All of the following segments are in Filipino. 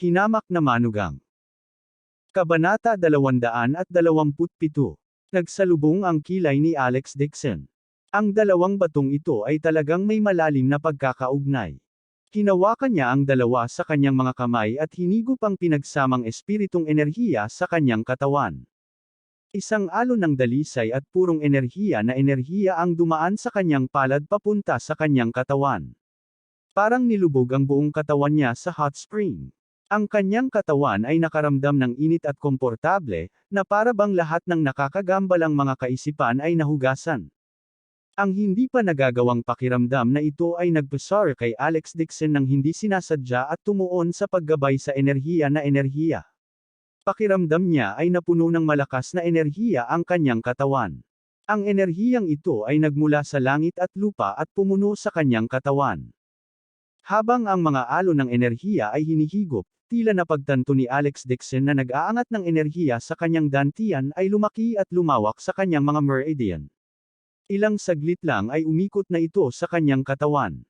Hinamak na manugang. Kabanata 227. Nagsalubong ang kilay ni Alex Dixon. Ang dalawang batong ito ay talagang may malalim na pagkakaugnay. Hinawakan niya ang dalawa sa kanyang mga kamay at hinigop ang pinagsamang espiritong enerhiya sa kanyang katawan. Isang alon ng dalisay at purong enerhiya ang dumaan sa kanyang palad papunta sa kanyang katawan. Parang nilubog ang buong katawan niya sa hot spring. Ang kanyang katawan ay nakaramdam ng init at komportable, na para bang lahat ng nakakagambalang mga kaisipan ay nahugasan. Ang hindi pa nagagawang pakiramdam na ito ay nagpasar kay Alex Dixon nang hindi sinasadya at tumuon sa paggabay sa enerhiya. Pakiramdam niya ay napuno ng malakas na enerhiya ang kanyang katawan. Ang enerhiyang ito ay nagmula sa langit at lupa at pumuno sa kanyang katawan. Habang ang mga alon ng enerhiya ay hinihigop, tila napagtanto ni Alex Dixon na nag-aangat ng enerhiya sa kanyang dantian ay lumaki at lumawak sa kanyang mga meridian. Ilang saglit lang ay umikot na ito sa kanyang katawan.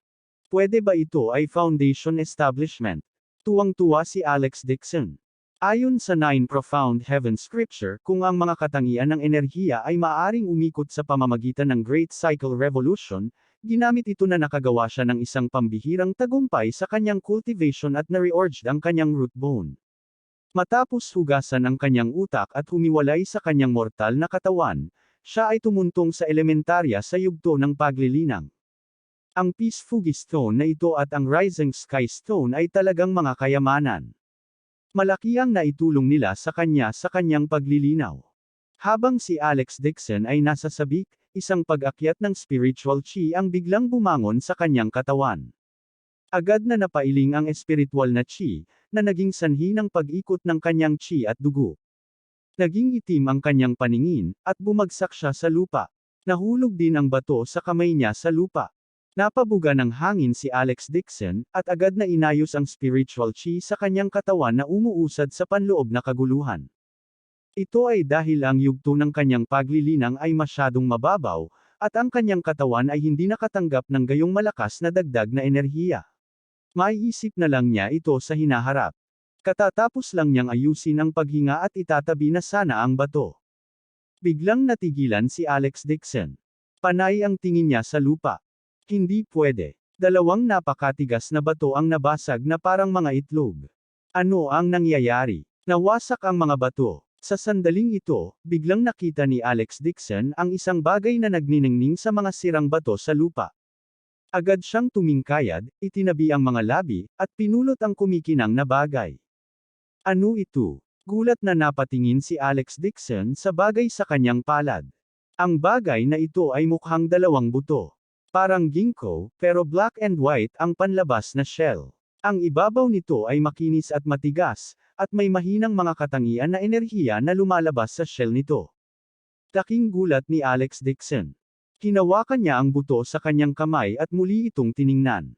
Pwede ba ito ay foundation establishment? Tuwang-tuwa si Alex Dixon. Ayon sa 9 Profound Heaven Scripture, kung ang mga katangian ng enerhiya ay maaaring umikot sa pamamagitan ng Great Cycle Revolution, ginamit ito na nakagawa siya ng isang pambihirang tagumpay sa kanyang cultivation at na-reforged ang kanyang root bone. Matapos hugasan ang kanyang utak at humiwalay sa kanyang mortal na katawan, siya ay tumuntong sa elementarya sa yugto ng paglilinang. Ang Peace Fugi Stone na ito at ang Rising Sky Stone ay talagang mga kayamanan. Malaki ang naitulong nila sa kanyang paglilinaw. Habang si Alex Dixon ay nasa sabik, isang pag-akyat ng spiritual chi ang biglang bumangon sa kanyang katawan. Agad na napailing ang espiritual na chi, na naging sanhi ng pag-ikot ng kanyang chi at dugo. Naging itim ang kanyang paningin, at bumagsak siya sa lupa. Nahulog din ang bato sa kamay niya sa lupa. Napabuga ng hangin si Alex Dixon, at agad na inayos ang spiritual chi sa kanyang katawan na umuusad sa panloob na kaguluhan. Ito ay dahil ang yugto ng kanyang paglilinang ay masyadong mababaw, at ang kanyang katawan ay hindi nakatanggap ng gayong malakas na dagdag na enerhiya. Maiisip na lang niya ito sa hinaharap. Katatapos lang niyang ayusin ang paghinga at itatabi na sana ang bato. Biglang natigilan si Alex Dixon. Panay ang tingin niya sa lupa. Hindi pwede. Dalawang napakatigas na bato ang nabasag na parang mga itlog. Ano ang nangyayari? Nawasak ang mga bato. Sa sandaling ito, biglang nakita ni Alex Dixon ang isang bagay na nagniningning sa mga sirang bato sa lupa. Agad siyang tumingkayad, itinabi ang mga labi, at pinulot ang kumikinang na bagay. Ano ito? Gulat na napatingin si Alex Dixon sa bagay sa kanyang palad. Ang bagay na ito ay mukhang dalawang buto. Parang ginkgo, pero black and white ang panlabas na shell. Ang ibabaw nito ay makinis at matigas, at may mahinang mga katangian na enerhiya na lumalabas sa shell nito. Laking gulat ni Alex Dixon. Hinawakan niya ang buto sa kanyang kamay at muli itong tiningnan.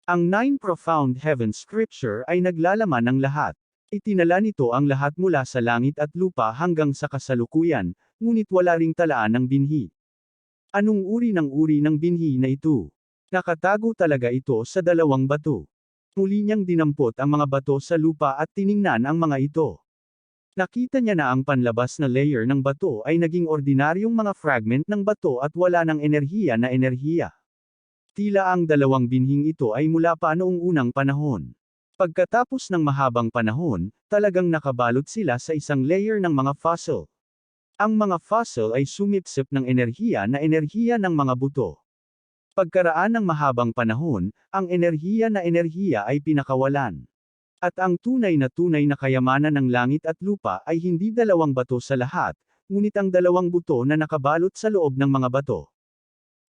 Ang 9 Profound Heaven Scripture ay naglalaman ng lahat. Itinala nito ang lahat mula sa langit at lupa hanggang sa kasalukuyan, ngunit wala ring talaan ng binhi. Anong uri ng binhi na ito? Nakatago talaga ito sa dalawang bato. Muli niyang dinampot ang mga bato sa lupa at tiningnan ang mga ito. Nakita niya na ang panlabas na layer ng bato ay naging ordinaryong mga fragment ng bato at wala ng enerhiya. Tila ang dalawang binhing ito ay mula pa noong unang panahon. Pagkatapos ng mahabang panahon, talagang nakabalot sila sa isang layer ng mga fossil. Ang mga fossil ay sumipsip ng enerhiya ng mga buto. Pagkaraan ng mahabang panahon, ang enerhiya ay pinakawalan. At ang tunay na kayamanan ng langit at lupa ay hindi dalawang bato sa lahat, ngunit ang dalawang buto na nakabalot sa loob ng mga bato.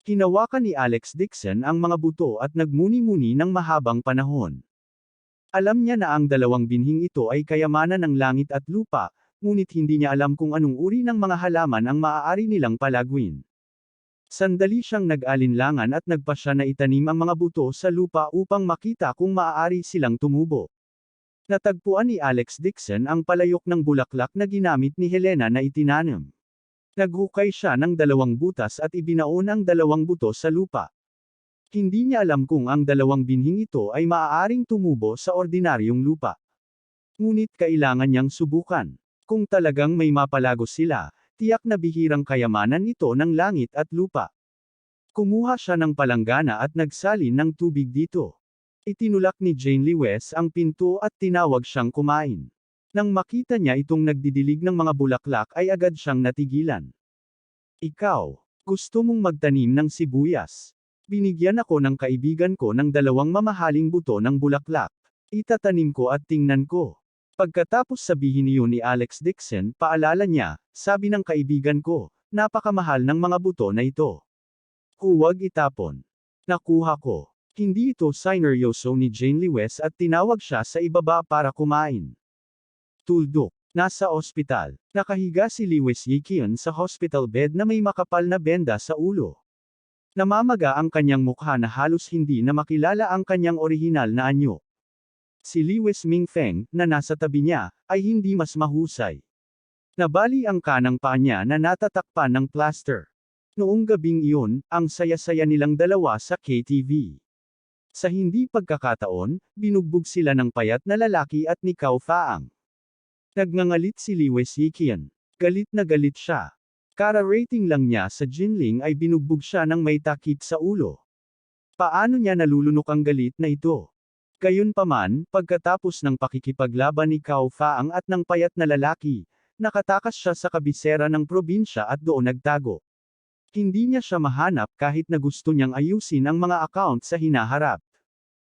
Hinawakan ni Alex Dixon ang mga buto at nagmuni-muni ng mahabang panahon. Alam niya na ang dalawang binhing ito ay kayamanan ng langit at lupa, ngunit hindi niya alam kung anong uri ng mga halaman ang maaari nilang palaguin. Sandali siyang nag-alinlangan at nagpasya na itanim ang mga buto sa lupa upang makita kung maaari silang tumubo. Natagpuan ni Alex Dixon ang palayok ng bulaklak na ginamit ni Helena na itinanim. Naghukay siya ng 2 butas at ibinaon ang 2 buto sa lupa. Hindi niya alam kung ang 2 binhing ito ay maaaring tumubo sa ordinaryong lupa. Ngunit kailangan niyang subukan. Kung talagang may mapalagos sila, tiyak na bihirang kayamanan ito ng langit at lupa. Kumuha siya ng palanggana at nagsalin ng tubig dito. Itinulak ni Jane Lewes ang pinto at tinawag siyang kumain. Nang makita niya itong nagdidilig ng mga bulaklak ay agad siyang natigilan. Ikaw, gusto mong magtanim ng sibuyas? Binigyan ako ng kaibigan ko ng 2 mamahaling buto ng bulaklak. Itatanim ko at tingnan ko. Pagkatapos sabihin iyon ni Alex Dixon, paalala niya, sabi ng kaibigan ko, napakamahal ng mga buto na ito. Huwag itapon. Nakuha ko. Hindi ito sineryoso ni Jane Lewes at tinawag siya sa ibaba para kumain. Tuldok. Nasa ospital. Nakahiga si Lewes Yikian sa hospital bed na may makapal na benda sa ulo. Namamaga ang kanyang mukha na halos hindi na makilala ang kanyang orihinal na anyo. Si Lewes Mingfeng, na nasa tabi niya, ay hindi mas mahusay. Nabali ang kanang paa niya na natatakpan ng plaster. Noong gabing iyon, ang saya-saya nilang dalawa sa KTV. Sa hindi pagkakataon, binugbog sila ng payat na lalaki at ni Cao Faang. Nagngangalit si Lewes Yikian. Galit na galit siya. Kara-rating lang niya sa Jinling ay binugbog siya ng may takip sa ulo. Paano niya nalulunok ang galit na ito? Gayunpaman, pagkatapos ng pakikipaglaban ni Cao Faang at ng payat na lalaki, nakatakas siya sa kabisera ng probinsya at doon nagtago. Hindi niya siya mahanap kahit na gusto niyang ayusin ang mga account sa hinaharap.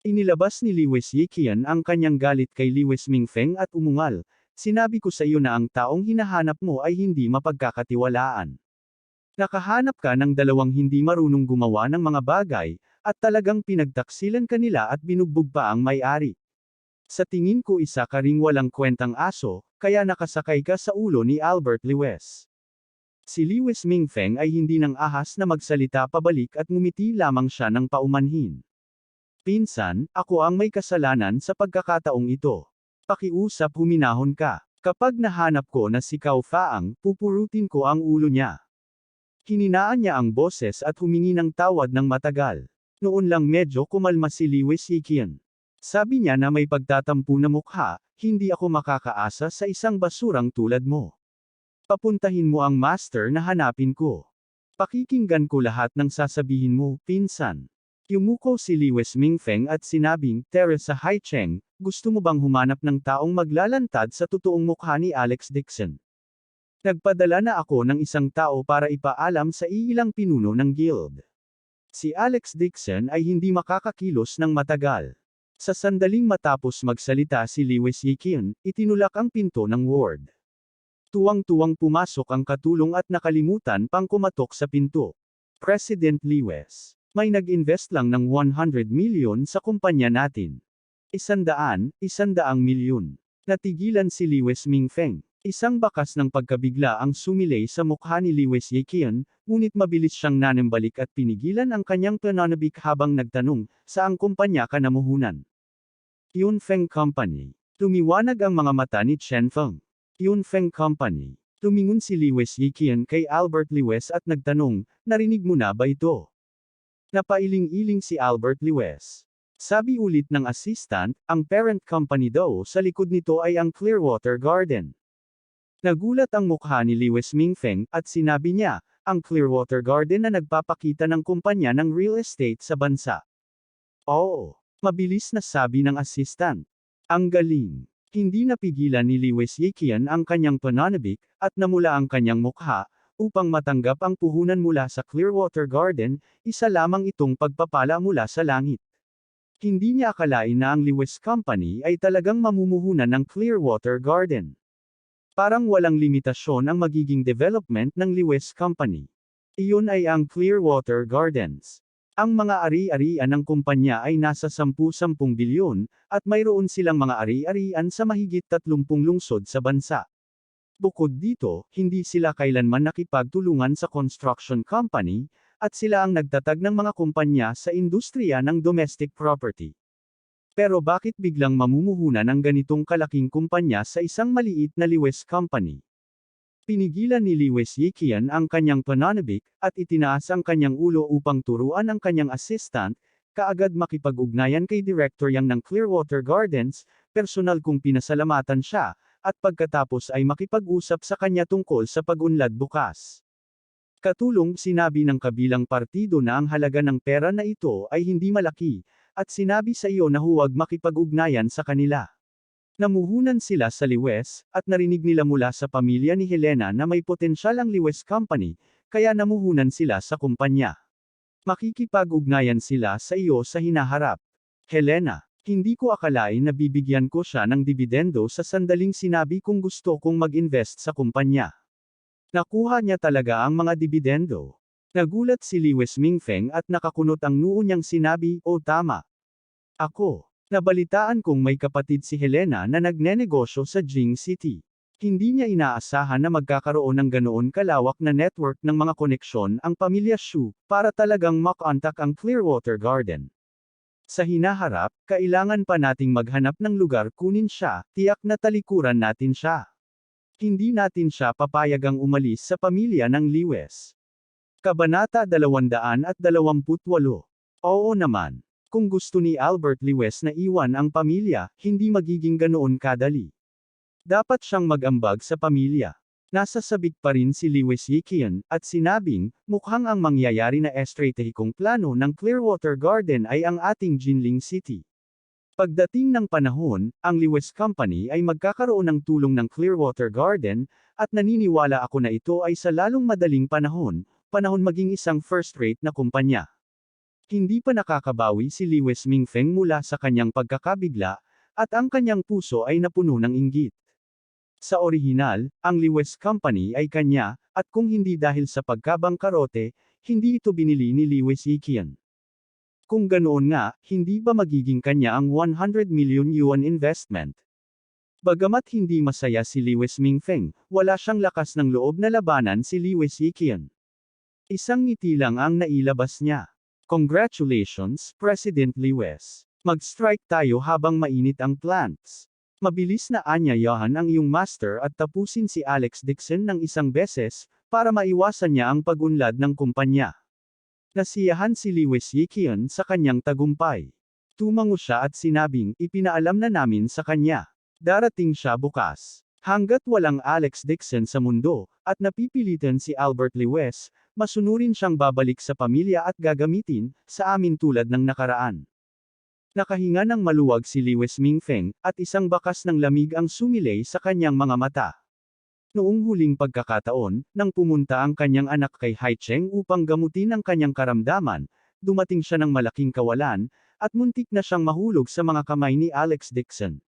Inilabas ni Lewes Yikian ang kanyang galit kay Lewes Mingfeng at umungal. Sinabi ko sa iyo na ang taong hinahanap mo ay hindi mapagkakatiwalaan. Nakahanap ka ng 2 hindi marunong gumawa ng mga bagay, at talagang pinagtaksilan kanila at binugbog pa ang may-ari. Sa tingin ko isa ka ring walang kwentang aso, kaya nakasakay ka sa ulo ni Albert Lewes. Si Lewes Mingfeng ay hindi nang ahas na magsalita pabalik at ngumiti lamang siya ng paumanhin. Pinsan, ako ang may kasalanan sa pagkakataong ito. Pakiusap huminahon ka. Kapag nahanap ko na si Cao Faang, pupurutin ko ang ulo niya. Hininaan niya ang boses at humingi ng tawad ng matagal. Noon lang medyo kumalma si Lewes Yikian. Sabi niya na may pagtatampo na mukha, hindi ako makakaasa sa isang basurang tulad mo. Papuntahin mo ang master na hanapin ko. Pakikinggan ko lahat ng sasabihin mo, pinsan. Yumuko si Lewes Mingfeng at sinabing, Teresa Haicheng, gusto mo bang humanap ng taong maglalantad sa totoong mukha ni Alex Dixon? Nagpadala na ako ng isang tao para ipaalam sa iilang pinuno ng guild. Si Alex Dixon ay hindi makakakilos ng matagal. Sa sandaling matapos magsalita si Lewes Yikian, itinulak ang pinto ng ward. Tuwang-tuwang pumasok ang katulong at nakalimutan pang kumatok sa pinto. President Lewes. May nag-invest lang ng 100 milyon sa kumpanya natin. 100 milyon. Natigilan si Lewes Mingfeng. Isang bakas ng pagkabigla ang sumilay sa mukha ni Lewes Yikian, ngunit mabilis siyang nanambalik at pinigilan ang kanyang pananabik habang nagtanong, saang kumpanya ka namuhunan? Yunfeng Company. Tumiwanag ang mga mata ni Chen Feng. Yunfeng Company. Tumingon si Lewes Yikian kay Albert Lewes at nagtanong, narinig mo na ba ito? Napailing-iling si Albert Lewes. Sabi ulit ng assistant, ang parent company daw sa likod nito ay ang Clearwater Garden. Nagulat ang mukha ni Lewes Mingfeng, at sinabi niya, ang Clearwater Garden na nagpapakita ng kumpanya ng real estate sa bansa. Oo, mabilis na sabi ng assistant. Ang galing. Hindi napigilan ni Lewes Yikian ang kanyang pananabik, at namula ang kanyang mukha, upang matanggap ang puhunan mula sa Clearwater Garden, isa lamang itong pagpapala mula sa langit. Hindi niya akalain na ang Lewes Company ay talagang mamumuhunan ng Clearwater Garden. Parang walang limitasyon ang magiging development ng Lewes Company. Iyon ay ang Clearwater Gardens. Ang mga ari-arian ng kumpanya ay nasa 10-10 bilyon, at mayroon silang mga ari-arian sa mahigit 30 lungsod sa bansa. Bukod dito, hindi sila kailanman nakipagtulungan sa construction company, at sila ang nagtatag ng mga kumpanya sa industriya ng domestic property. Pero bakit biglang mamumuhunan ang ganitong kalaking kumpanya sa isang maliit na Lewes Company? Pinigilan ni Lewes Yikian ang kanyang pananabik, at itinaas ang kanyang ulo upang turuan ang kanyang assistant, kaagad makipag-ugnayan kay Director Yang ng Clearwater Gardens, personal kong pinasalamatan siya, at pagkatapos ay makipag-usap sa kanya tungkol sa pag-unlad bukas. Katulong sinabi ng kabilang partido na ang halaga ng pera na ito ay hindi malaki, at sinabi sa iyo na huwag makipag-ugnayan sa kanila. Namuhunan sila sa liwes, at narinig nila mula sa pamilya ni Helena na may potensyal ang Liwes Company, kaya namuhunan sila sa kumpanya. Makikipag-ugnayan sila sa iyo sa hinaharap. Helena, hindi ko akalain na bibigyan ko siya ng dibidendo sa sandaling sinabi kong gusto kong mag-invest sa kumpanya. Nakuha niya talaga ang mga dibidendo. Nagulat si Liwes Mingfeng at nakakunot ang noo niyang sinabi, "Oh tama. Ako. Nabalitaan kong may kapatid si Helena na nagnenegosyo sa Jing City." Hindi niya inaasahan na magkakaroon ng ganoon kalawak na network ng mga koneksyon ang pamilya Shu, para talagang makontak ang Clearwater Garden. Sa hinaharap, kailangan pa nating maghanap ng lugar kunin siya, tiyak na talikuran natin siya. Hindi natin siya papayagang umalis sa pamilya ng Liwes. Kabanata 228. Oo naman. Kung gusto ni Albert Liwes na iwan ang pamilya, hindi magiging ganoon kadali. Dapat siyang mag-ambag sa pamilya. Nasa sabik pa rin si Liwes Yikian, at sinabing, mukhang ang mangyayari na estratehikong plano ng Clearwater Garden ay ang ating Jinling City. Pagdating ng panahon, ang Liwes Company ay magkakaroon ng tulong ng Clearwater Garden, at naniniwala ako na ito ay sa lalong madaling panahon maging isang first-rate na kumpanya. Hindi pa nakakabawi si Liwes Mingfeng mula sa kanyang pagkakabigla, at ang kanyang puso ay napuno ng inggit. Sa orihinal, ang Liwes Company ay kanya, at kung hindi dahil sa pagkabangkarote, hindi ito binili ni Liwes Yikian. Kung ganoon nga, hindi ba magiging kanya ang 100 million yuan investment? Bagamat hindi masaya si Liwes Mingfeng, wala siyang lakas ng loob na labanan si Liwes Yikian. Isang ngiti lang ang nailabas niya. Congratulations, President Liwes. Mag-strike tayo habang mainit ang plants. Mabilis na anyayahan ang iyong master at tapusin si Alex Dixon ng isang beses, para maiwasan niya ang pag-unlad ng kumpanya. Nasiyahan si Liwes Yikian sa kanyang tagumpay. Tumango siya at sinabing, ipinaalam na namin sa kanya. Darating siya bukas. Hanggat walang Alex Dixon sa mundo, at napipilitan si Albert Liwes, masunurin siyang babalik sa pamilya at gagamitin, sa amin tulad ng nakaraan. Nakahinga ng maluwag si Liwes Mingfeng, at isang bakas ng lamig ang sumilay sa kanyang mga mata. Noong huling pagkakataon, nang pumunta ang kanyang anak kay Haicheng upang gamutin ang kanyang karamdaman, dumating siya ng malaking kawalan, at muntik na siyang mahulog sa mga kamay ni Alex Dixon.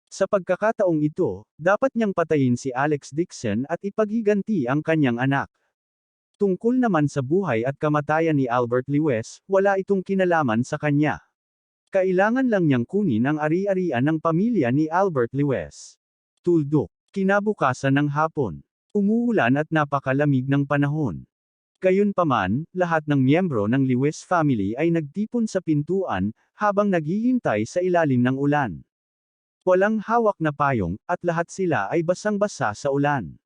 Sa pagkakataong ito, dapat niyang patayin si Alex Dixon at ipaghiganti ang kanyang anak. Tungkol naman sa buhay at kamatayan ni Albert Liwes, wala itong kinalaman sa kanya. Kailangan lang niyang kunin ang ari-arian ng pamilya ni Albert Liwes. Tuldok. Kinabukasan ng hapon. Umuulan at napakalamig ng panahon. Gayunpaman, lahat ng miyembro ng Liwes family ay nagtipon sa pintuan, habang naghihintay sa ilalim ng ulan. Walang hawak na payong, at lahat sila ay basang-basa sa ulan.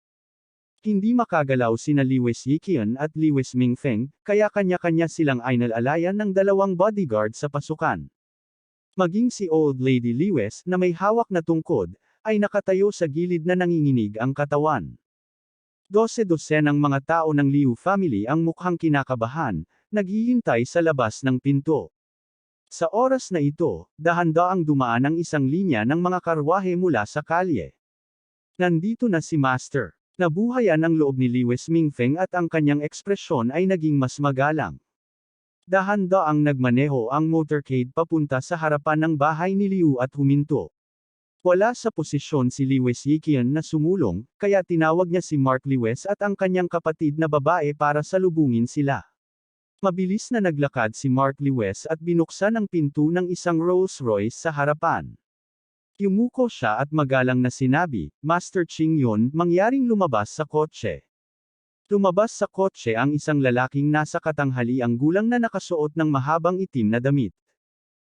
Hindi makagalaw sina Liwes Yikian at Liwes Mingfeng, kaya kanya-kanya silang inalalayan ng dalawang bodyguard sa pasukan. Maging si Old Lady Liwes na may hawak na tungkod, ay nakatayo sa gilid na nanginginig ang katawan. 12 ng mga tao ng Liu family ang mukhang kinakabahan, naghihintay sa labas ng pinto. Sa oras na ito, dahan-daang dumaan ang isang linya ng mga karwahe mula sa kalye. Nandito na si Master. Nabuhayan ang loob ni Liwes Mingfeng at ang kanyang ekspresyon ay naging mas magalang. Dahan-daang nagmaneho ang motorcade papunta sa harapan ng bahay ni Liu at huminto. Wala sa posisyon si Liwes Yikian na sumulong, kaya tinawag niya si Mark Liwes at ang kanyang kapatid na babae para salubungin sila. Mabilis na naglakad si Mark Liwes at binuksan ang pinto ng isang Rolls-Royce sa harapan. Yumuko siya at magalang na sinabi, Master Ching Yun, mangyaring lumabas sa kotse. Lumabas sa kotse ang isang lalaking nasa katanghaliang gulang na nakasuot ng mahabang itim na damit.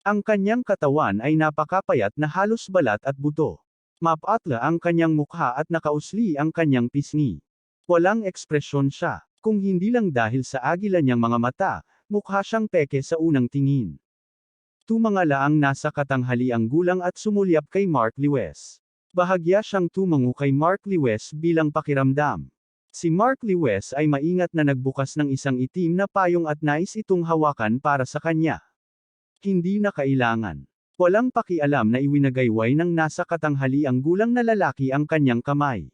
Ang kanyang katawan ay napakapayat na halos balat at buto. Mapatla ang kanyang mukha at nakausli ang kanyang pisngi. Walang ekspresyon siya, kung hindi lang dahil sa agila niyang mga mata, mukha siyang peke sa unang tingin. Tumangala ang nasa katanghaliang gulang at sumulyap kay Mark Lewis. Bahagya siyang tumango kay Mark Lewis bilang pakiramdam. Si Mark Lewis ay maingat na nagbukas ng isang itim na payong at nais itong hawakan para sa kanya. Hindi na kailangan. Walang pakialam na iwinagayway ng nasa katanghaliang gulang na lalaki ang kanyang kamay.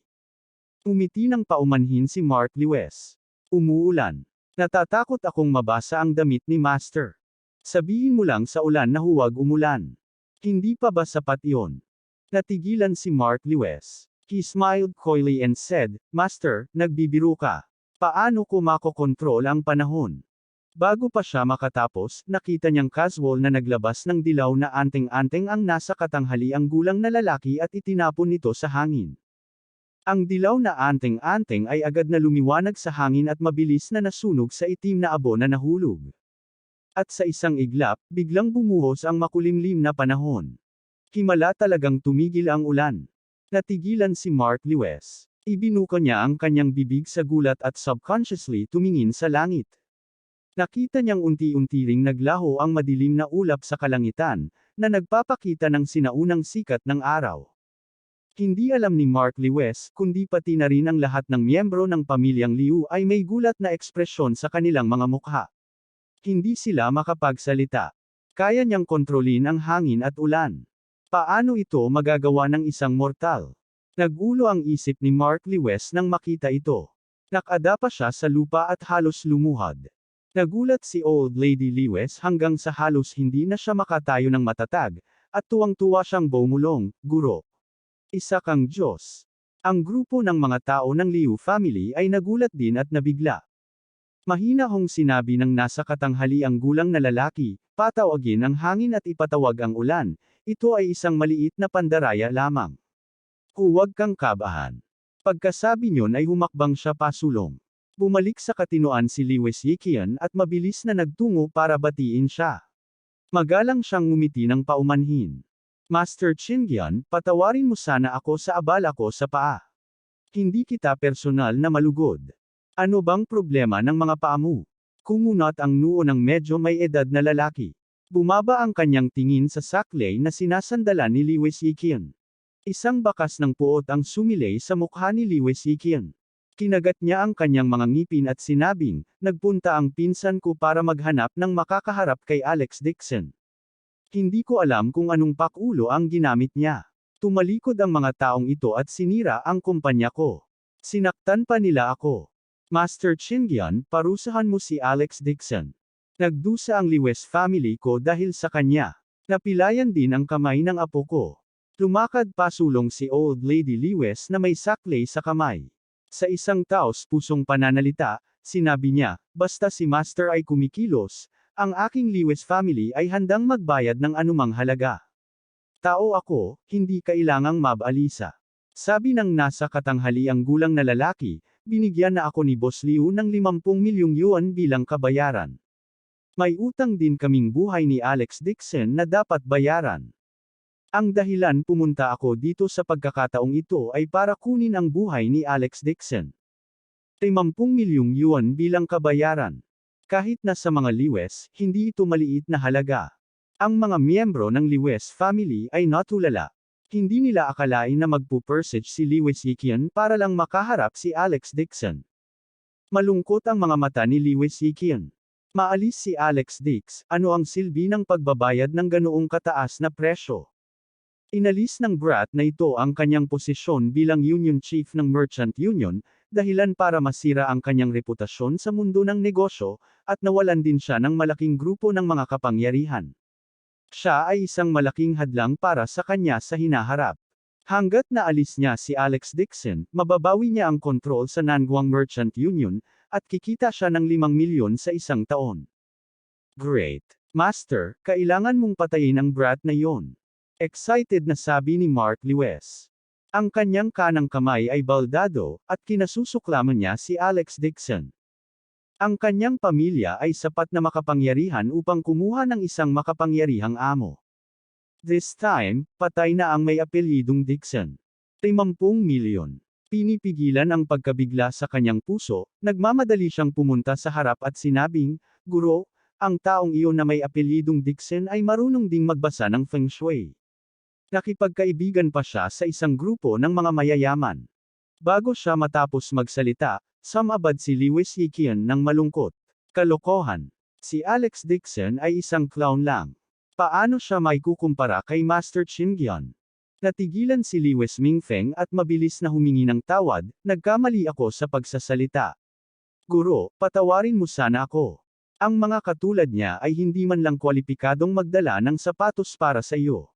Umiti ng paumanhin si Mark Lewis. Umuulan. Natatakot akong mabasa ang damit ni Master. Sabihin mo lang sa ulan na huwag umulan. Hindi pa ba sapat iyon? Natigilan si Mark Lewis. He smiled coyly and said, Master, nagbibiro ka. Paano ko makokontrol ang panahon? Bago pa siya makatapos, nakita niyang casual na naglabas ng dilaw na anteng-anteng ang nasa katanghaliang gulang na lalaki at itinapon ito sa hangin. Ang dilaw na anteng-anteng ay agad na lumiwanag sa hangin at mabilis na nasunog sa itim na abo na nahulog. At sa isang iglap, biglang bumuhos ang makulimlim na panahon. Himala talagang tumigil ang ulan. Natigilan si Mark Lewis. Ibinuka niya ang kanyang bibig sa gulat at subconsciously tumingin sa langit. Nakita niyang unti-unti ring naglaho ang madilim na ulap sa kalangitan, na nagpapakita ng sinaunang sikat ng araw. Hindi alam ni Mark Lewis, kundi pati na rin ang lahat ng miyembro ng pamilyang Liu ay may gulat na ekspresyon sa kanilang mga mukha. Hindi sila makapagsalita. Kaya niyang kontrolin ang hangin at ulan. Paano ito magagawa ng isang mortal? Nagulo ang isip ni Mark Lewis nang makita ito. Nakada pa siya sa lupa at halos lumuhad. Nagulat si Old Lady Lewis hanggang sa halos hindi na siya makatayo ng matatag, at tuwang-tuwa siyang bumulong, Guro. Isa kang Diyos. Ang grupo ng mga tao ng Liu family ay nagulat din at nabigla. Mahina hong sinabi ng nasa katanghaliang gulang na lalaki, patawagin ang hangin at ipatawag ang ulan, ito ay isang maliit na pandaraya lamang. Huwag kang kabahan. Pagkasabi niyon ay humakbang siya pasulong. Bumalik sa katinoan si Lewis Yikian at mabilis na nagtungo para batiin siya. Magalang siyang ngumiti ng paumanhin. Master Qingyan, patawarin mo sana ako sa abala ko sa paa. Hindi kita personal na malugod. Ano bang problema ng mga paa mo? Kumunat ang noo ng medyo may edad na lalaki. Bumaba ang kanyang tingin sa saklay na sinasandalan ni Lewis Yikian. Isang bakas ng puot ang sumilay sa mukha ni Lewis Yikian. Kinagat niya ang kanyang mga ngipin at sinabing, nagpunta ang pinsan ko para maghanap ng makakaharap kay Alex Dixon. Hindi ko alam kung anong pakulo ang ginamit niya. Tumalikod ang mga taong ito at sinira ang kumpanya ko. Sinaktan pa nila ako. Master Qingyan, parusahan mo si Alex Dixon. Nagdusa ang Lewis family ko dahil sa kanya. Napilayan din ang kamay ng apo ko. Lumakad pasulong si Old Lady Lewis na may saklay sa kamay. Sa isang taos-pusong pananalita, sinabi niya, basta si Master ay kumikilos, ang aking Lewis family ay handang magbayad ng anumang halaga. Tao ako, hindi kailangang mabalisa. Sabi ng nasa katanghaliang gulang na lalaki, binigyan na ako ni Boss Liu ng 50 milyong yuan bilang kabayaran. May utang din kaming buhay ni Alex Dixon na dapat bayaran. Ang dahilan pumunta ako dito sa pagkakataong ito ay para kunin ang buhay ni Alex Dixon. 50 milyong yuan bilang kabayaran. Kahit na sa mga Lewis, hindi ito maliit na halaga. Ang mga miyembro ng Lewis family ay natulala. Hindi nila akalain na magpupursige si Lewis Yikian para lang makaharap si Alex Dixon. Malungkot ang mga mata ni Lewis Yikian. Maalis si Alex Dix, ano ang silbi ng pagbabayad ng ganoong kataas na presyo? Inalis ng brat na ito ang kanyang posisyon bilang Union Chief ng Merchant Union, dahilan para masira ang kanyang reputasyon sa mundo ng negosyo, at nawalan din siya ng malaking grupo ng mga kapangyarihan. Siya ay isang malaking hadlang para sa kanya sa hinaharap. Hanggat naalis niya si Alex Dixon, mababawi niya ang kontrol sa Nangguang Merchant Union, at kikita siya ng 5 milyon sa isang taon. Great. Master, kailangan mong patayin ang brat na yon. Excited na sabi ni Mark Lewis. Ang kanyang kanang kamay ay baldado, at kinasusuklaman niya si Alex Dixon. Ang kanyang pamilya ay sapat na makapangyarihan upang kumuha ng isang makapangyarihang amo. This time, patay na ang may apelyidong Dixon. 50 milyon. Pinipigilan ang pagkabigla sa kanyang puso, nagmamadali siyang pumunta sa harap at sinabing, Guro, Ang taong iyon na may apelyidong Dixon ay marunong ding magbasa ng feng shui. Nakipagkaibigan pa siya sa isang grupo ng mga mayayaman. Bago siya matapos magsalita, sumabad si Lewis Yikian ng malungkot. Kalokohan. Si Alex Dixon ay isang clown lang. Paano siya may kukumpara kay Master Chin-Gion? Natigilan si Lewis Mingfeng at mabilis na humingi ng tawad, nagkamali ako sa pagsasalita. Guro, patawarin mo sana ako. Ang mga katulad niya ay hindi man lang kwalipikadong magdala ng sapatos para sa iyo.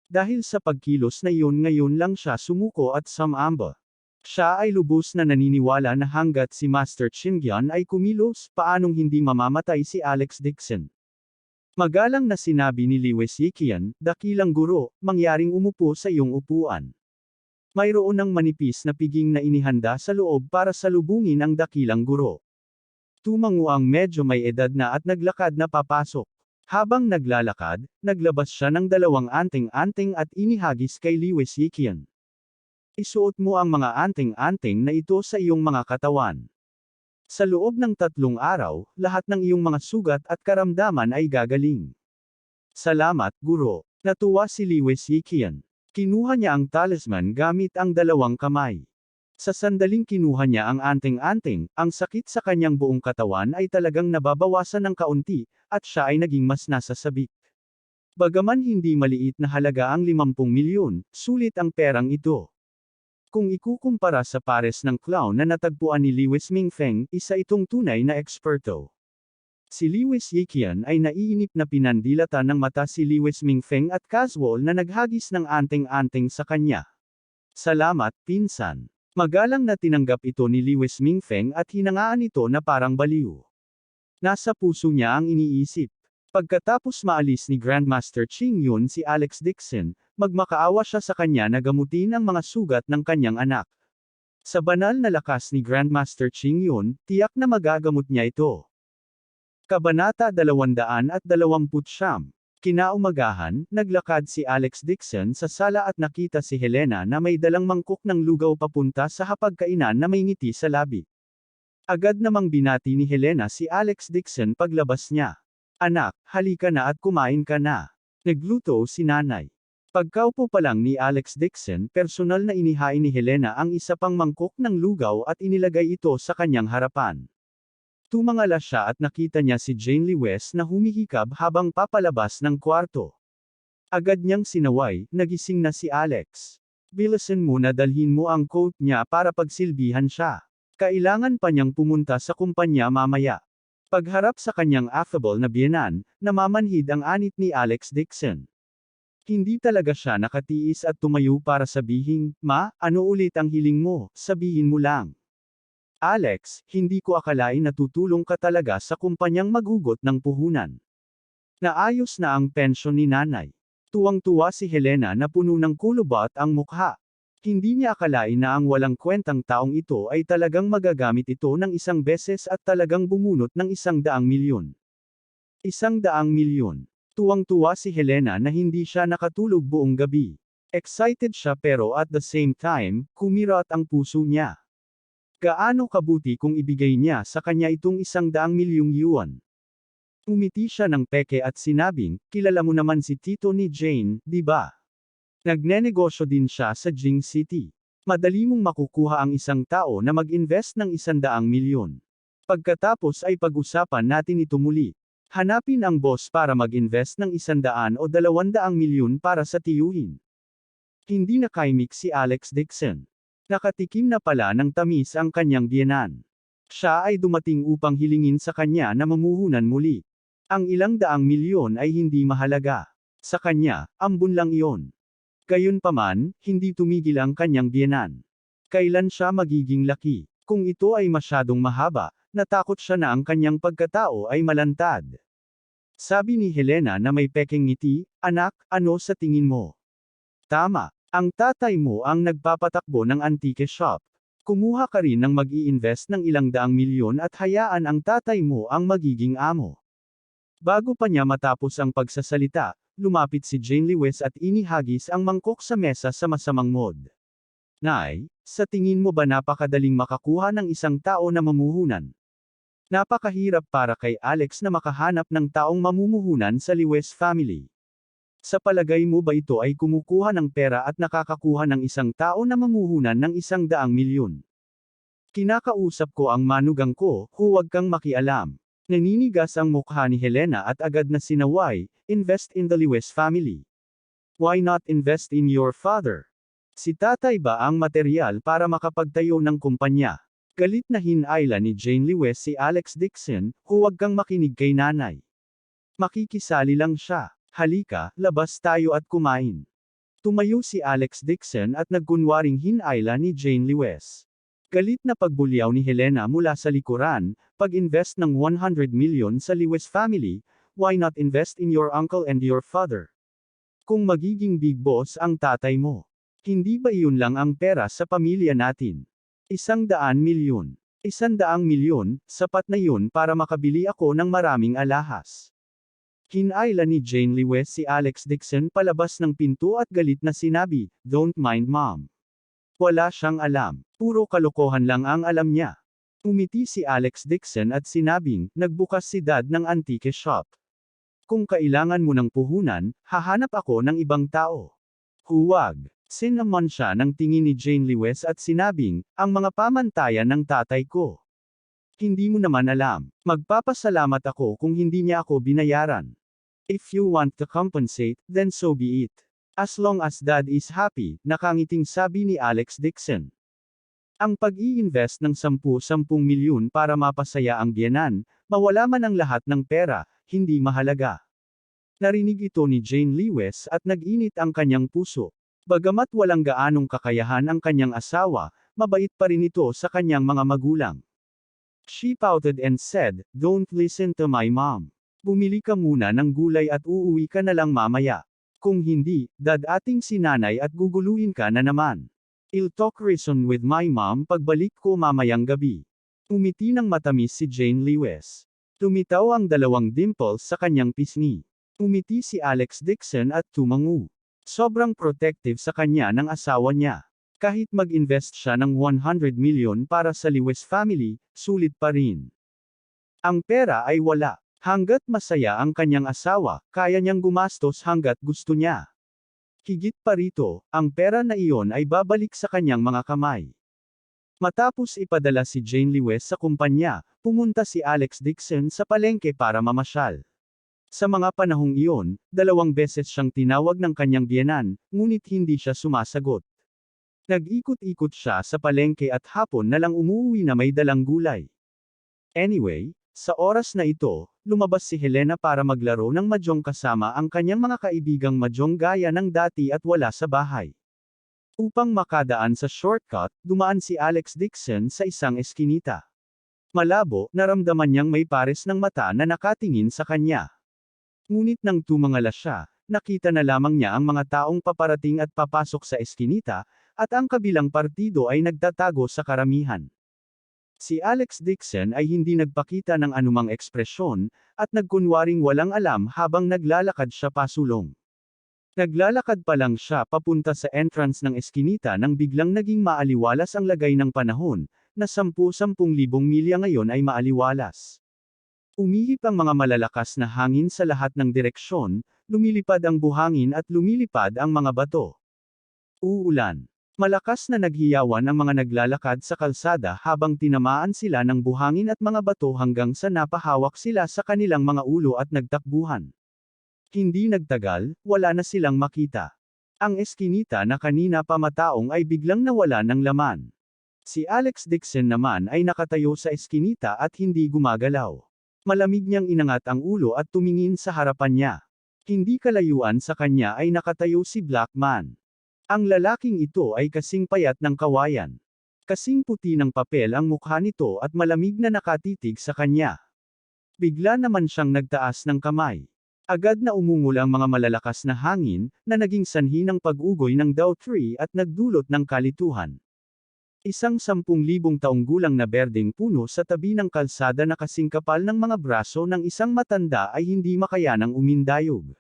Dahil sa pagkilos na iyon ngayon lang siya sumuko at sumamba. Siya ay lubos na naniniwala na hanggat si Master Chin-Gion ay kumilos, paanong hindi mamamatay si Alex Dixon. Magalang na sinabi ni Lewis Yikian, dakilang guro, mangyaring umupo sa iyong upuan. Mayroon ng manipis na piging na inihanda sa loob para salubungin ang dakilang guro. Tumango ang medyo may edad na at naglakad na papasok. Habang naglalakad, naglabas siya ng 2 anting-anting at inihagis kay Lewis Yikian. Isuot mo ang mga anting-anting na ito sa iyong mga katawan. Sa loob ng 3 araw, lahat ng iyong mga sugat at karamdaman ay gagaling. Salamat, guro. Natuwa si Lewis Yikian. Kinuha niya ang talisman gamit ang 2 kamay. Sa sandaling kinuha niya ang anting-anting, ang sakit sa kanyang buong katawan ay talagang nababawasan ng kaunti, at siya ay naging mas nasasabik. Bagaman hindi maliit na halaga ang 50 milyon, sulit ang perang ito. Kung ikukumpara sa pares ng clown na natagpuan ni Lewis Mingfeng, isa itong tunay na eksperto. Si Lewis Yikian ay naiinip na pinandilatan ng mata si Lewis Mingfeng at casual na naghagis ng anting-anting sa kanya. Salamat, pinsan. Magalang na tinanggap ito ni Lewis Mingfeng at hinangaan ito na parang baliw. Nasa puso niya ang iniisip. Pagkatapos maalis ni Grandmaster Ching Yun si Alex Dixon, magmakaawa siya sa kanya na gamutin ang mga sugat ng kanyang anak. Sa banal na lakas ni Grandmaster Ching Yun, tiyak na magagamot niya ito. Kabanata 229. Kinaumagahan, naglakad si Alex Dixon sa sala at nakita si Helena na may dalang mangkok ng lugaw papunta sa hapagkainan na may ngiti sa labi. Agad namang binati ni Helena si Alex Dixon paglabas niya. Anak, halika na at kumain ka na. Nagluto si nanay. Pagkaupo pa lang ni Alex Dixon, personal na inihain ni Helena ang isa pang mangkok ng lugaw at inilagay ito sa kanyang harapan. Tumangala siya at nakita niya si Jane Lewis na humihikab habang papalabas ng kwarto. Agad niyang sinaway, nagising na si Alex. Bilisan mo na dalhin mo ang coat niya para pagsilbihan siya. Kailangan pa niyang pumunta sa kumpanya mamaya. Pagharap sa kanyang affable na biyenan, namamanhid ang anit ni Alex Dixon. Hindi talaga siya nakatiis at tumayo para sabihin, Ma, ano ulit ang hiling mo, sabihin mo lang. Alex, hindi ko akalain na tutulong ka talaga sa kumpanyang maghugot ng puhunan. Naayos na ang pensyon ni nanay. Tuwang-tuwa si Helena na puno ng kulubat ang mukha. Hindi niya akalain na ang walang kwentang taong ito ay talagang magagamit ito ng isang beses at talagang bumunot ng 100 milyon. 100 milyon. Tuwang-tuwa si Helena na hindi siya nakatulog buong gabi. Excited siya pero at the same time, kumirat ang puso niya. Gaano kabuti kung ibigay niya sa kanya itong 100 milyong yuan. Umiti siya ng peke at sinabing, kilala mo naman si tito ni Jane, di ba? Nagnenegosyo din siya sa Jing City. Madali mong makukuha ang isang tao na mag-invest ng 100 milyon. Pagkatapos ay pag-usapan natin ito muli. Hanapin ang boss para mag-invest ng 100 o 200 milyon para sa tiyuhin. Hindi nakaimik si Alex Dixon. Nakatikim na pala ng tamis ang kanyang biyenan. Siya ay dumating upang hilingin sa kanya na mamuhunan muli. Ang 100 milyon ay hindi mahalaga. Sa kanya, ambon lang iyon. Gayunpaman, hindi tumigil ang kanyang biyenan. Kailan siya magiging laki? Kung ito ay masyadong mahaba, natakot siya na ang kanyang pagkatao ay malantad. Sabi ni Helena na may pekeng ngiti, anak, ano sa tingin mo? Tama, ang tatay mo ang nagpapatakbo ng antique shop. Kumuha ka rin ng mag-i-invest ng 100 milyon at hayaan ang tatay mo ang magiging amo. Bago pa niya matapos ang pagsasalita, lumapit si Jane Lewis at inihagis ang mangkok sa mesa sa masamang mood. Nay, sa tingin mo ba napakadaling makakuha ng isang tao na mamuhunan? Napakahirap para kay Alex na makahanap ng taong mamumuhunan sa Lewis family. Sa palagay mo ba ito ay kumukuha ng pera at nakakakuha ng isang tao na mamuhunan ng 100 milyon? Kinakausap ko ang manugang ko, huwag kang makialam. Naninigas ang mukha ni Helena at agad na sinaway, invest in the Lewis family. Why not invest in your father? Si tatay ba ang material para makapagtayo ng kumpanya? Galit na hinayla ni Jane Lewis si Alex Dixon, huwag kang makinig kay nanay. Makikisali lang siya. Halika, labas tayo at kumain. Tumayo si Alex Dixon at nagkunwaring hinayla ni Jane Lewis. Galit na pagbulyaw ni Helena mula sa likuran, pag-invest ng 100 milyon sa Lewis family, why not invest in your uncle and your father? Kung magiging big boss ang tatay mo, hindi ba iyon lang ang pera sa pamilya natin? 100 milyon. 100 milyon, sapat na yun para makabili ako ng maraming alahas. Hinayla ni Jane Lewis si Alex Dixon palabas ng pinto at galit na sinabi, "Don't mind mom." Wala siyang alam. Puro kalokohan lang ang alam niya. Umiti si Alex Dixon at sinabing, "Nagbukas si dad ng antique shop. Kung kailangan mo ng puhunan, hahanap ako ng ibang tao." Huwag. Sinamon siya ng tingin ni Jane Lewis at sinabing, "Ang mga pamantayan ng tatay ko. Hindi mo naman alam. Magpapasalamat ako kung hindi niya ako binayaran. If you want to compensate, then so be it. As long as dad is happy," nakangiting sabi ni Alex Dixon. Ang pag-i-invest ng 10 milyon para mapasaya ang biyenan, mawala man ang lahat ng pera, hindi mahalaga. Narinig ito ni Jane Lewis at nag-init ang kanyang puso. Bagamat walang gaanong kakayahan ang kanyang asawa, mabait pa rin ito sa kanyang mga magulang. She pouted and said, "Don't listen to my mom. Bumili ka muna ng gulay at uuwi ka na lang mamaya. Kung hindi, dadating si nanay at guguluhin ka na naman. I'll talk reason with my mom pagbalik ko mamayang gabi." Umiti ng matamis si Jane Lewis. Tumitaw ang dalawang dimples sa kanyang pisngi. Umiti si Alex Dixon at tumango. Sobrang protective sa kanya ng asawa niya. Kahit mag-invest siya ng 100 milyon para sa Lewis family, sulit pa rin. Ang pera ay wala. Hanggat masaya ang kanyang asawa, kaya niyang gumastos hanggat gusto niya. Higit pa rito, ang pera na iyon ay babalik sa kanyang mga kamay. Matapos ipadala si Jane Lewis sa kumpanya, pumunta si Alex Dixon sa palengke para mamasyal. Sa mga panahong iyon, 2 beses siyang tinawag ng kanyang biyenan, ngunit hindi siya sumasagot. Nag-ikot-ikot siya sa palengke at hapon na lang umuwi na may dalang gulay. Anyway, sa oras na ito, lumabas si Helena para maglaro ng mahjong kasama ang kanyang mga kaibigang mahjong gaya ng dati at wala sa bahay. Upang makadaan sa shortcut, dumaan si Alex Dixon sa isang eskinita. Malabo, naramdaman niyang may pares ng mata na nakatingin sa kanya. Ngunit nang tumangala siya, nakita na lamang niya ang mga taong paparating at papasok sa eskinita, at ang kabilang partido ay nagtatago sa karamihan. Si Alex Dixon ay hindi nagpakita ng anumang ekspresyon, at nagkunwaring walang alam habang naglalakad siya pasulong. Naglalakad pa lang siya papunta sa entrance ng eskinita nang biglang naging maaliwalas ang lagay ng panahon, na 10,000 milya ngayon ay maaliwalas. Umihip ang mga malalakas na hangin sa lahat ng direksyon, lumilipad ang buhangin at lumilipad ang mga bato. Uulan. Malakas na naghiyawan ang mga naglalakad sa kalsada habang tinamaan sila ng buhangin at mga bato hanggang sa napahawak sila sa kanilang mga ulo at nagtakbuhan. Hindi nagtagal, wala na silang makita. Ang eskinita na kanina pa mataong ay biglang nawala ng laman. Si Alex Dixon naman ay nakatayo sa eskinita at hindi gumagalaw. Malamig niyang inangat ang ulo at tumingin sa harapan niya. Hindi kalayuan sa kanya ay nakatayo si Black Man. Ang lalaking ito ay kasing payat ng kawayan. Kasing puti ng papel ang mukha nito at malamig na nakatitig sa kanya. Bigla naman siyang nagtaas ng kamay. Agad na umungol ang mga malalakas na hangin, na naging sanhi ng pag-ugoy ng Dow Tree at nagdulot ng kalituhan. Isang 10,000 taong gulang na berdeng puno sa tabi ng kalsada na kasing kapal ng mga braso ng isang matanda ay hindi makayanang umindayog.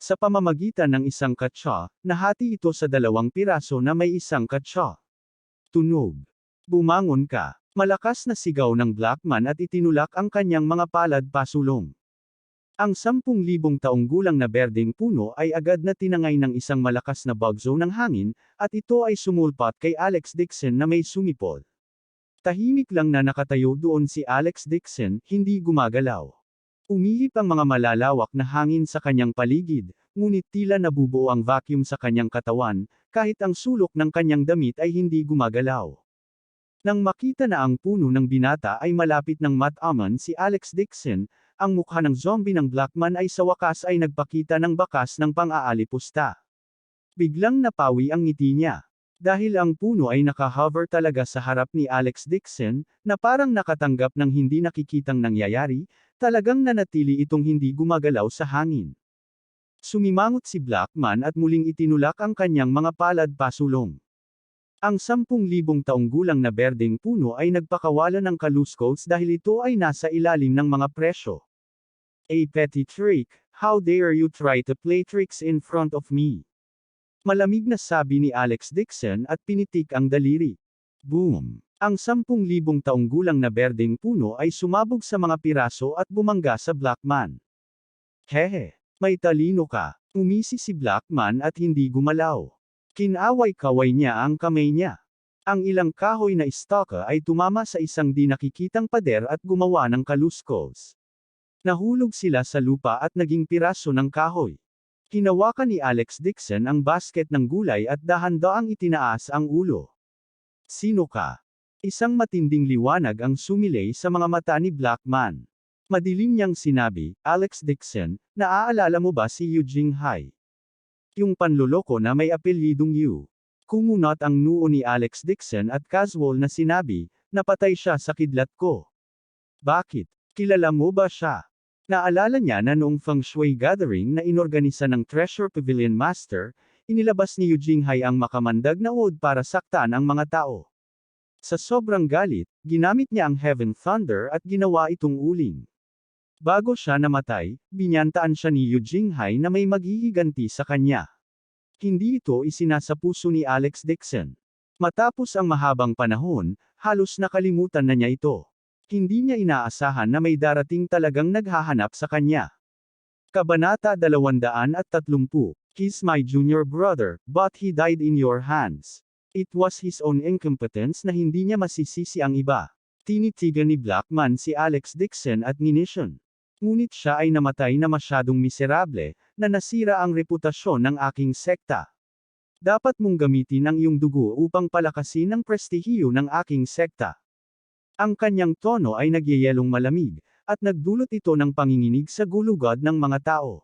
Sa pamamagitan ng isang katsa, nahati ito sa 2 piraso na may isang katsa. Tunog. Bumangon ka. Malakas na sigaw ng Blackman at itinulak ang kanyang mga palad pasulong. Ang 10,000 taong gulang na berdeng puno ay agad na tinangay ng isang malakas na bagyo ng hangin, at ito ay sumulpat kay Alex Dixon na may sumipol. Tahimik lang na nakatayo doon si Alex Dixon, hindi gumagalaw. Umihip ang mga malalawak na hangin sa kanyang paligid, ngunit tila nabubuo ang vacuum sa kanyang katawan, kahit ang sulok ng kanyang damit ay hindi gumagalaw. Nang makita na ang puno ng binata ay malapit ng mataman si Alex Dixon, ang mukha ng zombie ng Blackman ay sa wakas ay nagpakita ng bakas ng pang-aalipusta. Biglang napawi ang ngiti niya. Dahil ang puno ay nakahover talaga sa harap ni Alex Dixon, na parang nakatanggap ng hindi nakikitang nangyayari, talagang nanatili itong hindi gumagalaw sa hangin. Sumimangot si Blackman at muling itinulak ang kanyang mga palad pasulong. Ang 10,000 taong gulang na berdeng puno ay nagpakawala ng kaluskos dahil ito ay nasa ilalim ng mga presyo. A petty trick, how dare you try to play tricks in front of me? Malamig na sabi ni Alex Dixon at pinitik ang daliri. Boom! Ang 10,000 taong gulang na berdeng puno ay sumabog sa mga piraso at bumangga sa Blackman. Hehe! May talino ka! Umisi si Blackman at hindi gumalaw. Kinaway-kaway niya ang kamay niya. Ang ilang kahoy na estaka ay tumama sa isang di nakikitang pader at gumawa ng kaluskos. Nahulog sila sa lupa at naging piraso ng kahoy. Hinawakan ni Alex Dixon ang basket ng gulay at dahan-daang itinaas ang ulo. Sino ka? Isang matinding liwanag ang sumilay sa mga mata ni Blackman. Madilim niyang sinabi, Alex Dixon, naaalala mo ba si Eugene Hai? Yung panloloko na may apelyidong Yu. Kumunot ang noo ni Alex Dixon at casual na sinabi, napatay siya sa kidlat ko. Bakit? Kilala mo ba siya? Naalala niya na noong feng shui gathering na inorganisa ng Treasure Pavilion Master, inilabas ni Eugene Hai ang makamandag na ood para saktan ang mga tao. Sa sobrang galit, ginamit niya ang Heaven Thunder at ginawa itong uling. Bago siya namatay, binyantaan siya ni Eugene Hai na may maghihiganti sa kanya. Hindi ito isinasapuso ni Alex Dixon. Matapos ang mahabang panahon, halos nakalimutan na niya ito. Hindi niya inaasahan na may darating talagang naghahanap sa kanya. Kabanata 230. He's my junior brother, but he died in your hands. It was his own incompetence na hindi niya masisisi ang iba. Tinitigan ni Blackman si Alex Dixon at ginisyon. Ngunit siya ay namatay na masyadong miserable, na nasira ang reputasyon ng aking sekta. Dapat mong gamitin ang iyong dugo upang palakasin ang prestihiyo ng aking sekta. Ang kanyang tono ay nagyayelong malamig, at nagdulot ito ng panginginig sa gulugod ng mga tao.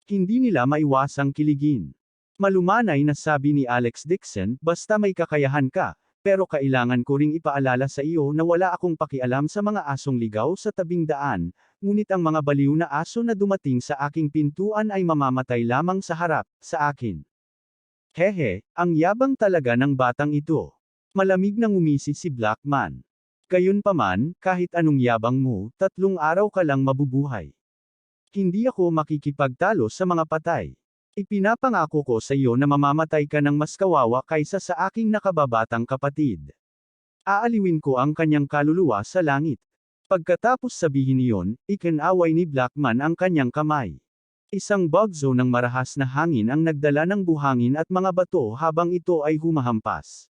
Hindi nila maiwasang kiligin. Malumanay na sabi ni Alex Dixon, basta may kakayahan ka, pero kailangan ko ring ipaalala sa iyo na wala akong pakialam sa mga asong ligaw sa tabing daan, ngunit ang mga baliw na aso na dumating sa aking pintuan ay mamamatay lamang sa harap, sa akin. Hehe, ang yabang talaga ng batang ito. Malamig na ngumisi si Blackman. Gayunpaman, kahit anong yabang mo, 3 araw ka lang mabubuhay. Hindi ako makikipagtalo sa mga patay. Ipinapangako ko sa iyo na mamamatay ka ng mas kawawa kaysa sa aking nakababatang kapatid. Aaliwin ko ang kanyang kaluluwa sa langit. Pagkatapos sabihin iyon, ikinaway ni Blackman ang kanyang kamay. Isang bagyo ng marahas na hangin ang nagdala ng buhangin at mga bato habang ito ay humahampas.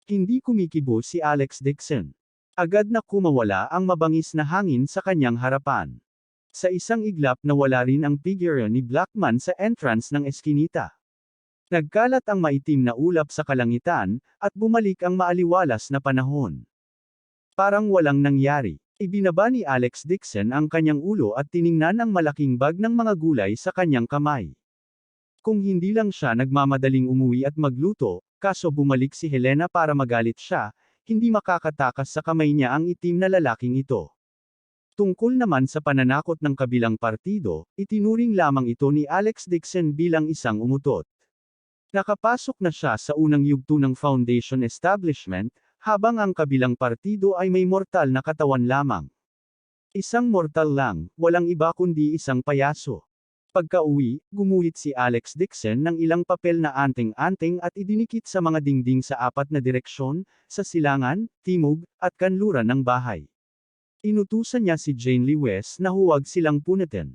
Hindi kumikibo si Alex Dixon. Agad na kumawala ang mabangis na hangin sa kanyang harapan. Sa isang iglap nawala rin ang figure ni Blackman sa entrance ng eskinita. Nagkalat ang maitim na ulap sa kalangitan, at bumalik ang maaliwalas na panahon. Parang walang nangyari. Ibinaba ni Alex Dixon ang kanyang ulo at tiningnan ang malaking bag ng mga gulay sa kanyang kamay. Kung hindi lang siya nagmamadaling umuwi at magluto, kaso bumalik si Helena para magalit siya, hindi makakatakas sa kamay niya ang itim na lalaking ito. Tungkol naman sa pananakot ng kabilang partido, itinuring lamang ito ni Alex Dixon bilang isang umutot. Nakapasok na siya sa unang yugto ng Foundation Establishment, habang ang kabilang partido ay may mortal na katawan lamang. Isang mortal lang, walang iba kundi isang payaso. Pagka-uwi, gumuhit si Alex Dixon ng ilang papel na anting-anting at idinikit sa mga dingding sa 4 na direksyon, sa silangan, timog, at kanluran ng bahay. Inutusan niya si Jane Lewes na huwag silang punitin.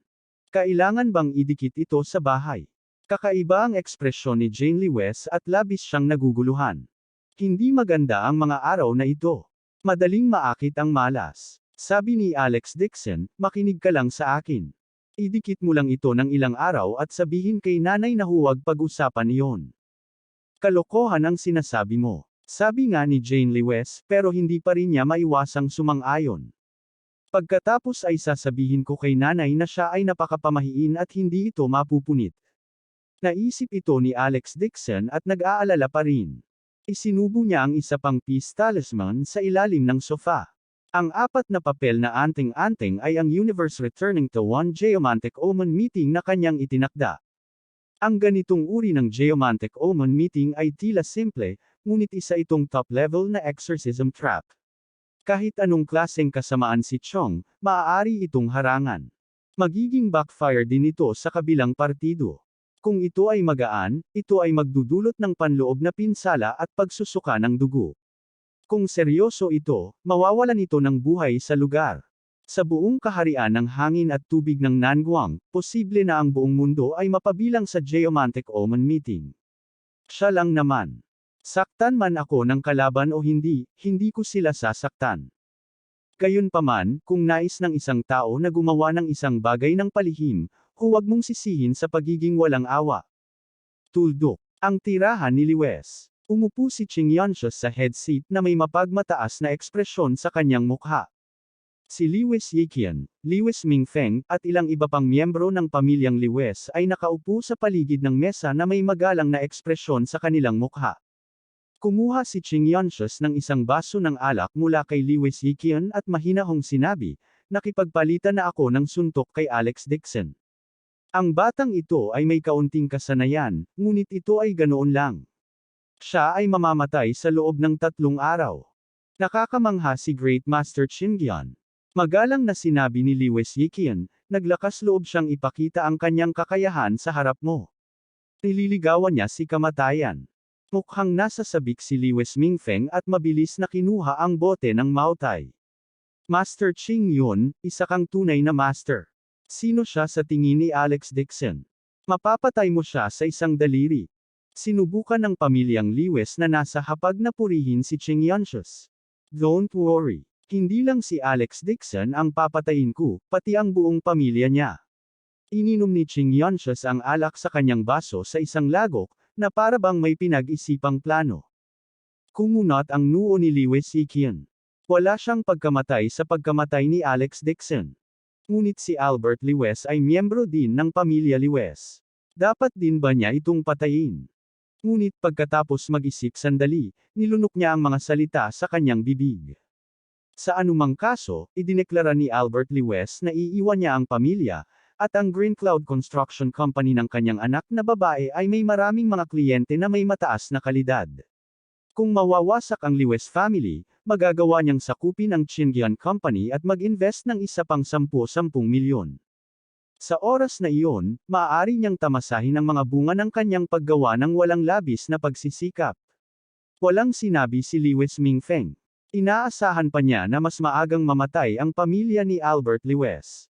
Kailangan bang idikit ito sa bahay? Kakaiba ang ekspresyon ni Jane Lewes at labis siyang naguguluhan. Hindi maganda ang mga araw na ito. Madaling maakit ang malas. Sabi ni Alex Dixon, makinig ka lang sa akin. Idikit mo lang ito ng ilang araw at sabihin kay nanay na huwag pag-usapan iyon. Kalokohan ang sinasabi mo. Sabi nga ni Jane Lewes, pero hindi pa rin niya maiwasang sumang-ayon. Pagkatapos ay sasabihin ko kay nanay na siya ay napakapamahiin at hindi ito mapupunit. Naisip ito ni Alex Dixon at nag-aalala pa rin. Isinubo niya ang isa pang peace talisman sa ilalim ng sofa. Ang 4 na papel na anting-anting ay ang universe returning to one geomantic omen meeting na kanyang itinakda. Ang ganitong uri ng geomantic omen meeting ay tila simple, ngunit isa itong top-level na exorcism trap. Kahit anong klaseng kasamaan si Chong, maaari itong harangan. Magiging backfire din ito sa kabilang partido. Kung ito ay magaan, ito ay magdudulot ng panloob na pinsala at pagsusuka ng dugo. Kung seryoso ito, mawawalan ito ng buhay sa lugar. Sa buong kaharian ng hangin at tubig ng Nanguang, posible na ang buong mundo ay mapabilang sa geomantic omen meeting. Siya lang naman. Saktan man ako ng kalaban o hindi, hindi ko sila sasaktan. Gayunpaman, kung nais ng isang tao na gumawa ng isang bagay ng palihim, huwag mong sisihin sa pagiging walang awa. Tuldok. Ang tirahan ni Lewes. Umupo si Ching Yunshu sa head seat na may mapagmataas na ekspresyon sa kanyang mukha. Si Lewes Yiqian, Lewes Mingfeng, at ilang iba pang miyembro ng pamilyang Lewes ay nakaupo sa paligid ng mesa na may magalang na ekspresyon sa kanilang mukha. Kumuha si Ching Yunshu ng isang baso ng alak mula kay Lewes Yiqian at mahinahong sinabi, nakipagpalitan na ako ng suntok kay Alex Dixon. Ang batang ito ay may kaunting kasanayan, ngunit ito ay ganoon lang. Siya ay mamamatay sa loob ng 3 araw. Nakakamangha si Great Master Qingyan. Magalang na sinabi ni Lewes Yiqian, naglakas loob siyang ipakita ang kanyang kakayahan sa harap mo. Nililigawan niya si kamatayan. Mukhang nasa sabik si Lewes Mingfeng at mabilis na kinuha ang bote ng Maotai. Master Qing Yun, isa kang tunay na master. Sino siya sa tingin ni Alex Dixon? Mapapatay mo siya sa isang daliri. Sinubukan ng pamilyang Lewes na nasa hapag na purihin si Ching Yunshu. Don't worry. Hindi lang si Alex Dixon ang papatayin ko, pati ang buong pamilya niya. Ininom ni Ching Yunshu ang alak sa kanyang baso sa isang lagok, na para bang may pinag-isipang plano. Kumunot ang noo ni Lewes Yiqian. Wala siyang pagkamatay sa pagkamatay ni Alex Dixon. Ngunit si Albert Lewes ay miyembro din ng pamilya Lewes. Dapat din ba niya itong patayin? Ngunit pagkatapos mag-isip sandali, nilunok niya ang mga salita sa kanyang bibig. Sa anumang kaso, idineklara ni Albert Lewes na iiwan niya ang pamilya, at ang Green Cloud Construction Company ng kanyang anak na babae ay may maraming mga kliyente na may mataas na kalidad. Kung mawawasak ang Lewes family, magagawa niyang sakupin ang Qingyan Company at mag-invest ng isa pang 10 milyon. Sa oras na iyon, maaari niyang tamasahin ang mga bunga ng kanyang paggawa ng walang labis na pagsisikap. Walang sinabi si Lewes Mingfeng. Inaasahan pa niya na mas maagang mamatay ang pamilya ni Albert Lewes.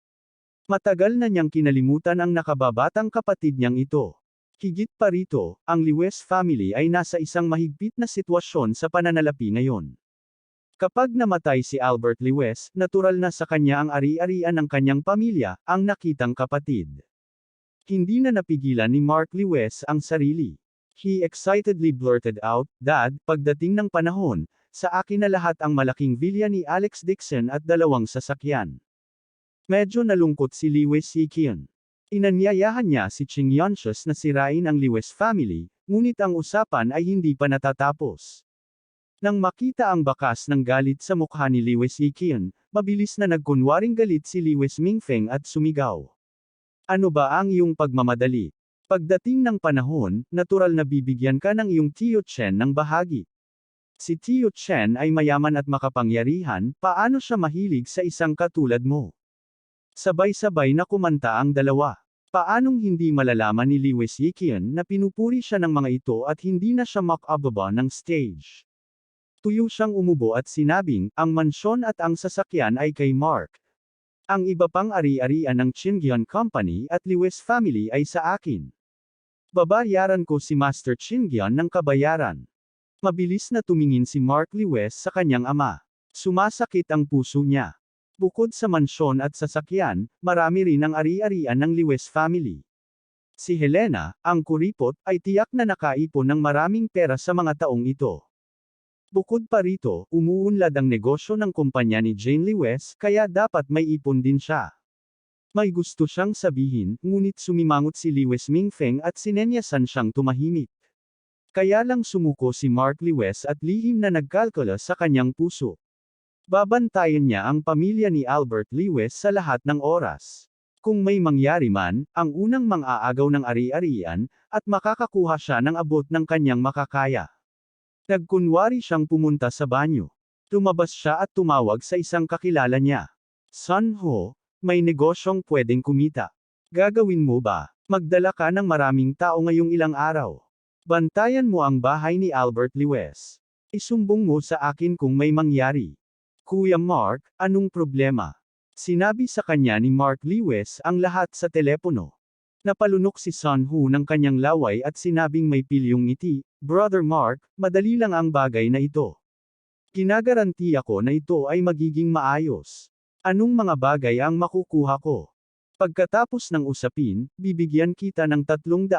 Matagal na niyang kinalimutan ang nakababatang kapatid niyang ito. Higit pa rito, ang Lewes family ay nasa isang mahigpit na sitwasyon sa pananalapi ngayon. Kapag namatay si Albert Lewes, natural na sa kanya ang ari-arian ng kanyang pamilya, ang nakitang kapatid. Hindi na napigilan ni Mark Lewes ang sarili. He excitedly blurted out, "Dad, pagdating ng panahon, sa akin na lahat ang malaking villa ni Alex Dixon at 2 sasakyan." Medyo nalungkot si Lewes Yiqian. Inanyayahan niya si Ching Yunshu na sirain ang Lewes family, ngunit ang usapan ay hindi pa natatapos. Nang makita ang bakas ng galit sa mukha ni Lewes Yiqian, mabilis na nagkunwaring galit si Lewes Mingfeng at sumigaw. Ano ba ang iyong pagmamadali? Pagdating ng panahon, natural na bibigyan ka ng iyong Tio Chen ng bahagi. Si Tio Chen ay mayaman at makapangyarihan, paano siya mahilig sa isang katulad mo? Sabay-sabay na kumanta ang dalawa. Paanong hindi malalaman ni Lewis Yikian na pinupuri siya ng mga ito at hindi na siya makababa ng stage? Tuyo siyang umubo at sinabing, ang mansyon at ang sasakyan ay kay Mark. Ang iba pang ari-arian ng Chingian Company at Lewis family ay sa akin. Babayaran ko si Master Chingian ng kabayaran. Mabilis na tumingin si Mark Lewis sa kanyang ama. Sumasakit ang puso niya. Bukod sa mansyon at sasakyan, marami rin ang ari-arian ng Lewis family. Si Helena, ang kuripot, ay tiyak na nakaipon ng maraming pera sa mga taong ito. Bukod pa rito, umuunlad ang negosyo ng kumpanya ni Jane Lewis, kaya dapat may ipon din siya. May gusto siyang sabihin, ngunit sumimangot si Lewis Mingfeng at sinenyasan siyang tumahimik. Kaya lang sumuko si Mark Lewis at lihim na nagkalkula sa kanyang puso. Babantayan niya ang pamilya ni Albert Lewis sa lahat ng oras. Kung may mangyari man, ang unang mang-aagaw ng ari-arian, at makakakuha siya ng abot ng kanyang makakaya. Nagkunwari siyang pumunta sa banyo. Lumabas siya at tumawag sa isang kakilala niya. Son Ho, may negosyong pwedeng kumita. Gagawin mo ba? Magdala ka ng maraming tao ngayong ilang araw. Bantayan mo ang bahay ni Albert Lewis. Isumbong mo sa akin kung may mangyari. Kuya Mark, anong problema? Sinabi sa kanya ni Mark Lewis ang lahat sa telepono. Napalunok si Son Ho ng kanyang laway at sinabing may pilyong ngiti, Brother Mark, madali lang ang bagay na ito. Ginagaranti ako na ito ay magiging maayos. Anong mga bagay ang makukuha ko? Pagkatapos ng usapin, bibigyan kita ng 300,000.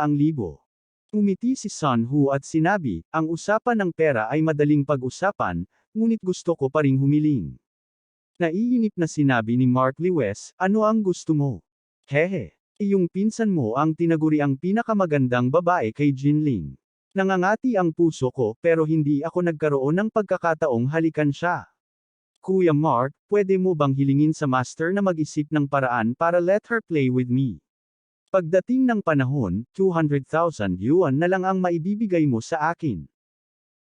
Umiti si Son Ho at sinabi, ang usapan ng pera ay madaling pag-usapan, ngunit gusto ko pa ring humiling. Naiinip na sinabi ni Mark Lewis, ano ang gusto mo? Hehe. Iyong pinsan mo ang tinaguri ang pinakamagandang babae kay Jinling. Nangangati ang puso ko pero hindi ako nagkaroon ng pagkakataong halikan siya. Kuya Mark, pwede mo bang hilingin sa master na mag-isip ng paraan para let her play with me? Pagdating ng panahon, 200,000 yuan na lang ang maibibigay mo sa akin.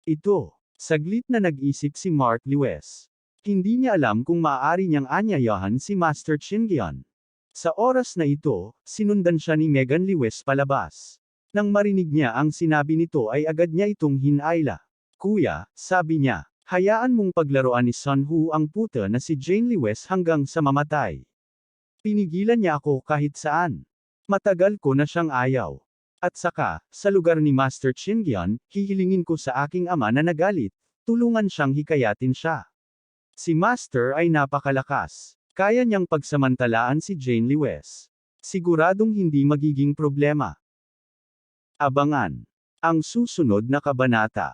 Ito. Saglit na nag-isip si Mark Lewis. Hindi niya alam kung maaari niyang anyayahan si Master Chingian. Sa oras na ito, sinundan siya ni Megan Lewis palabas. Nang marinig niya ang sinabi nito ay agad niya itong hinayla. Kuya, sabi niya, hayaan mong paglaruan ni Son Ho ang puta na si Jane Lewis hanggang sa mamatay. Pinigilan niya ako kahit saan. Matagal ko na siyang ayaw. At saka, sa lugar ni Master Chingian, hihilingin ko sa aking ama na nagalit, tulungan siyang hikayatin siya. Si Master ay napakalakas. Kaya niyang pagsamantalaan si Jane Lewis. Siguradong hindi magiging problema. Abangan ang susunod na kabanata.